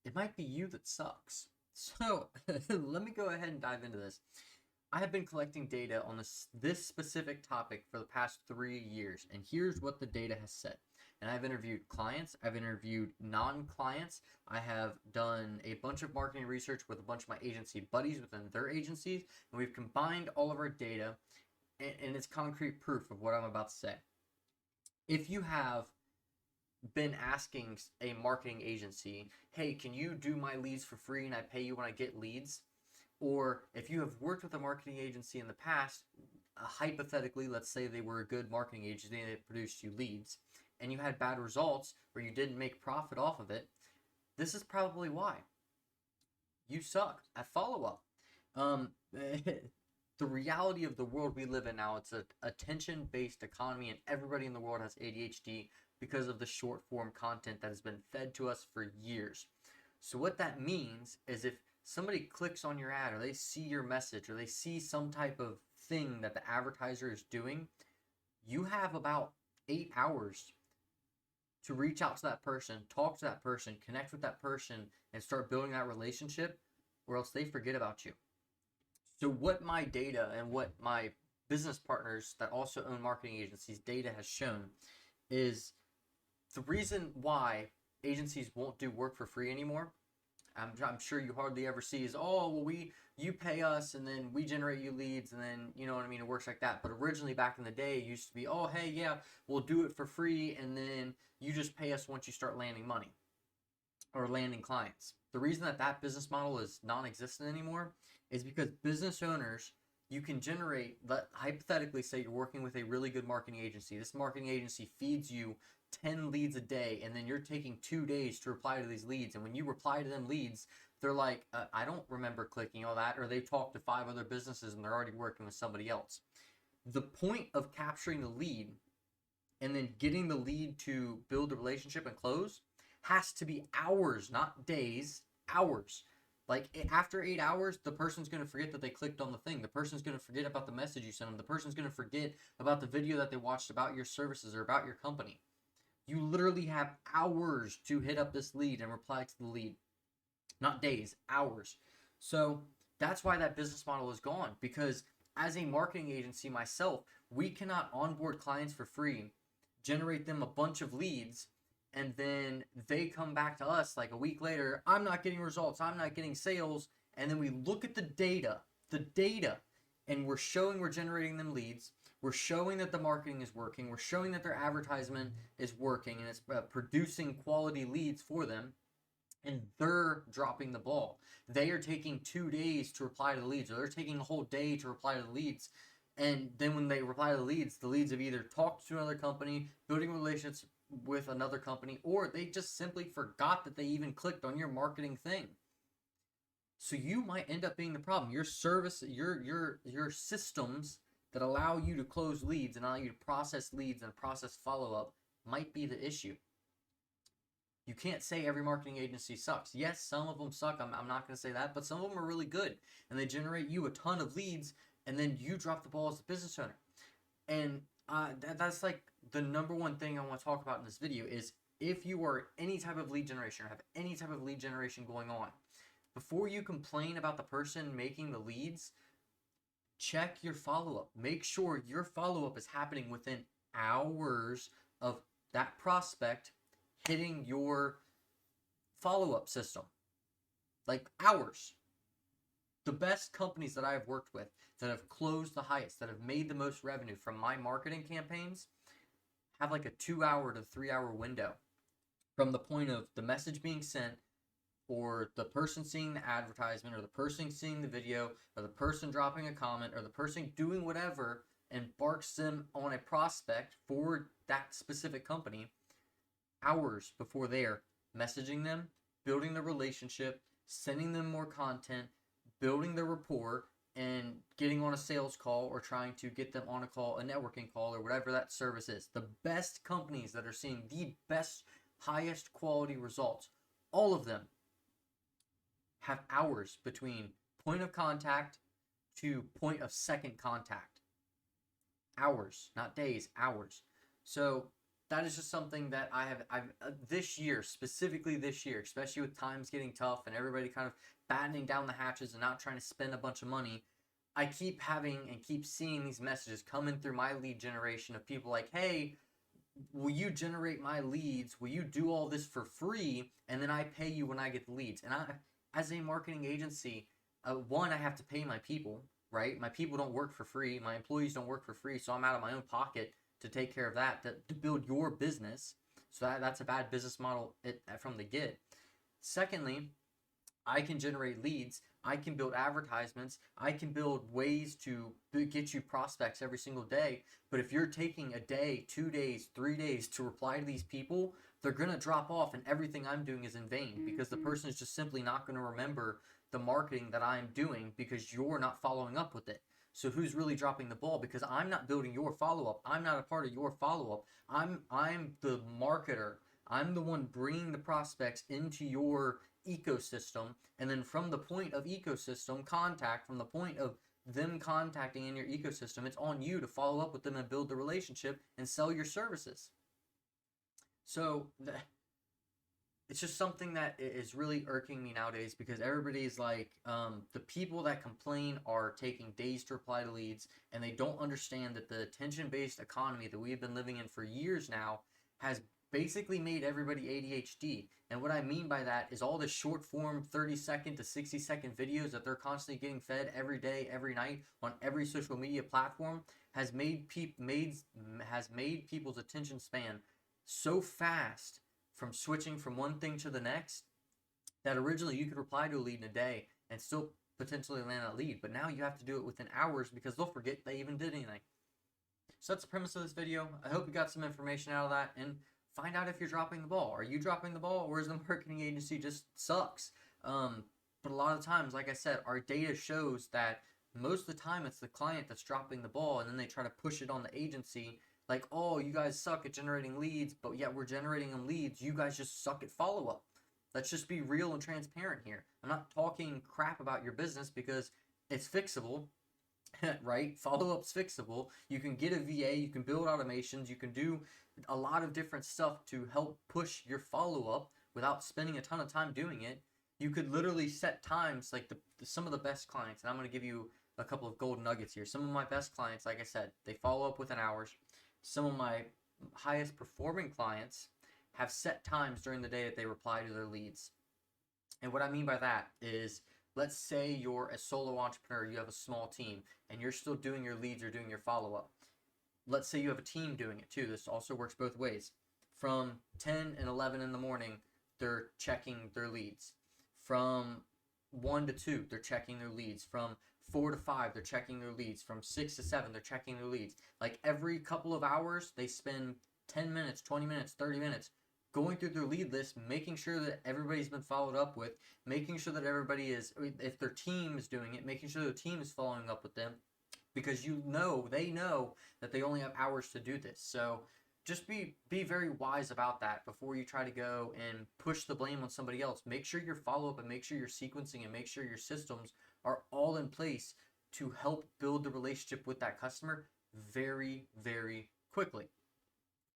it might be you that sucks. So let me go ahead and dive into this. I have been collecting data on this specific topic for the past 3 years, and here's what the data has said. And I've interviewed clients, I've interviewed non-clients, I have done a bunch of marketing research with a bunch of my agency buddies within their agencies, and we've combined all of our data, and it's concrete proof of what I'm about to say. If you have been asking a marketing agency, hey, can you do my leads for free and I pay you when I get leads? Or if you have worked with a marketing agency in the past, hypothetically, let's say they were a good marketing agency and they produced you leads, and you had bad results or you didn't make profit off of it, this is probably why. You suck at follow up. The reality of the world we live in now, it's an attention based economy, and everybody in the world has ADHD because of the short form content that has been fed to us for years. So, what that means is if somebody clicks on your ad or they see your message or they see some type of thing that the advertiser is doing, you have about 8 hours to reach out to that person, talk to that person, connect with that person, and start building that relationship, or else they forget about you. So, what my data and what my business partners that also own marketing agencies data has shown is the reason why agencies won't do work for free anymore. I'm sure you hardly ever see is, oh, well, you pay us and then we generate you leads, and then, you know what I mean, it works like that. But originally back in the day, it used to be, oh, hey, yeah, we'll do it for free, and then you just pay us once you start landing money or landing clients. The reason that that business model is non-existent anymore is because business owners, you can generate, hypothetically say you're working with a really good marketing agency. This marketing agency feeds you 10 leads a day, and then you're taking 2 days to reply to these leads. And when you reply to them leads, they're like, I don't remember clicking all that, or they've talked to 5 other businesses and they're already working with somebody else. The point of capturing the lead and then getting the lead to build a relationship and close has to be hours, not days, hours. Like after 8 hours, the person's going to forget that they clicked on the thing. The person's going to forget about the message you sent them. The person's going to forget about the video that they watched about your services or about your company. You literally have hours to hit up this lead and reply to the lead. Not days, hours. So that's why that business model is gone, because as a marketing agency myself, we cannot onboard clients for free, generate them a bunch of leads, and then they come back to us like a week later, I'm not getting results, I'm not getting sales, and then we look at the data, and we're showing we're generating them leads, we're showing that the marketing is working, we're showing that their advertisement is working and it's producing quality leads for them, and they're dropping the ball. They are taking 2 days to reply to the leads, or they're taking a whole day to reply to the leads. And then when they reply to the leads have either talked to another company, building relationships with another company, or they just simply forgot that they even clicked on your marketing thing. So you might end up being the problem. Your service, your systems that allow you to close leads and allow you to process leads and process follow-up might be the issue. You can't say every marketing agency sucks. Yes, some of them suck. I'm not going to say that, but some of them are really good, and they generate you a ton of leads, and then you drop the ball as a business owner. And that's like the number one thing I want to talk about in this video is if you are any type of lead generation or have any type of lead generation going on, before you complain about the person making the leads, check your follow-up. Make sure your follow-up is happening within hours of that prospect hitting your follow-up system. Like hours. The best companies that I have worked with that have closed the highest, that have made the most revenue from my marketing campaigns, have like a 2 hour to 3 hour window from the point of the message being sent, or the person seeing the advertisement, or the person seeing the video, or the person dropping a comment, or the person doing whatever and embarks them on a prospect for that specific company, hours before they're messaging them, building the relationship, sending them more content, building the rapport, and getting on a sales call or trying to get them on a call, a networking call, or whatever that service is. The best companies that are seeing the best, highest quality results, all of them have hours between point of contact to point of second contact. Hours, not days, hours. So that is just something that I've this year, specifically this year, especially with times getting tough and everybody kind of battening down the hatches and not trying to spend a bunch of money. I keep having and keep seeing these messages coming through my lead generation of people like, hey, will you generate my leads? Will you do all this for free? And then I pay you when I get the leads. And I, as a marketing agency, one, I have to pay my people, right? My people don't work for free. My employees don't work for free. So I'm out of my own pocket to take care of that, to build your business. So that's a bad business model from the get. Secondly, I can generate leads. I can build advertisements. I can build ways to get you prospects every single day. But if you're taking a day, 2 days, 3 days to reply to these people, they're going to drop off and everything I'm doing is in vain because the person is just simply not going to remember the marketing that I'm doing because you're not following up with it. So who's really dropping the ball? Because I'm not building your follow-up. I'm not a part of your follow-up. I'm the marketer. I'm the one bringing the prospects into your ecosystem, and then from the point of ecosystem contact, from the point of them contacting in your ecosystem, it's on you to follow up with them and build the relationship and sell your services. So it's just something that is really irking me nowadays because everybody's like, the people that complain are taking days to reply to leads, and they don't understand that the attention-based economy that we've been living in for years now has basically made everybody ADHD. And what I mean by that is all the short form 30-second to 60-second videos that they're constantly getting fed every day, every night on every social media platform has made people's attention span so fast from switching from one thing to the next that originally you could reply to a lead in a day and still potentially land a lead, but now you have to do it within hours because they'll forget they even did anything. So that's the premise of this video. I hope you got some information out of that, and find out if you're dropping the ball. Are you dropping the ball, or is the marketing agency just sucks? But a lot of times, like I said, our data shows that most of the time it's the client that's dropping the ball, and then they try to push it on the agency like, oh, you guys suck at generating leads, but yet we're generating them leads. You guys just suck at follow-up. Let's just be real and transparent here. I'm not talking crap about your business because it's fixable. Right? Follow-up's fixable. You can get a VA, you can build automations, you can do a lot of different stuff to help push your follow-up without spending a ton of time doing it. You could literally set times, like some of the best clients, and I'm going to give you a couple of gold nuggets here. Some of my best clients, like I said, they follow up within hours. Some of my highest performing clients have set times during the day that they reply to their leads. And what I mean by that is, let's say you're a solo entrepreneur, you have a small team, and you're still doing your leads or doing your follow-up. Let's say you have a team doing it too. This also works both ways. From 10 and 11 in the morning, they're checking their leads. From 1 to 2, they're checking their leads. From 4 to 5, they're checking their leads. From 6 to 7, they're checking their leads. Like every couple of hours, they spend 10 minutes, 20 minutes, 30 minutes going through their lead list, making sure that everybody's been followed up with, making sure that everybody is, if their team is doing it, making sure their team is following up with them, because they know that they only have hours to do this. So just be very wise about that before you try to go and push the blame on somebody else. Make sure your follow-up and make sure your sequencing and make sure your systems are all in place to help build the relationship with that customer very, very quickly.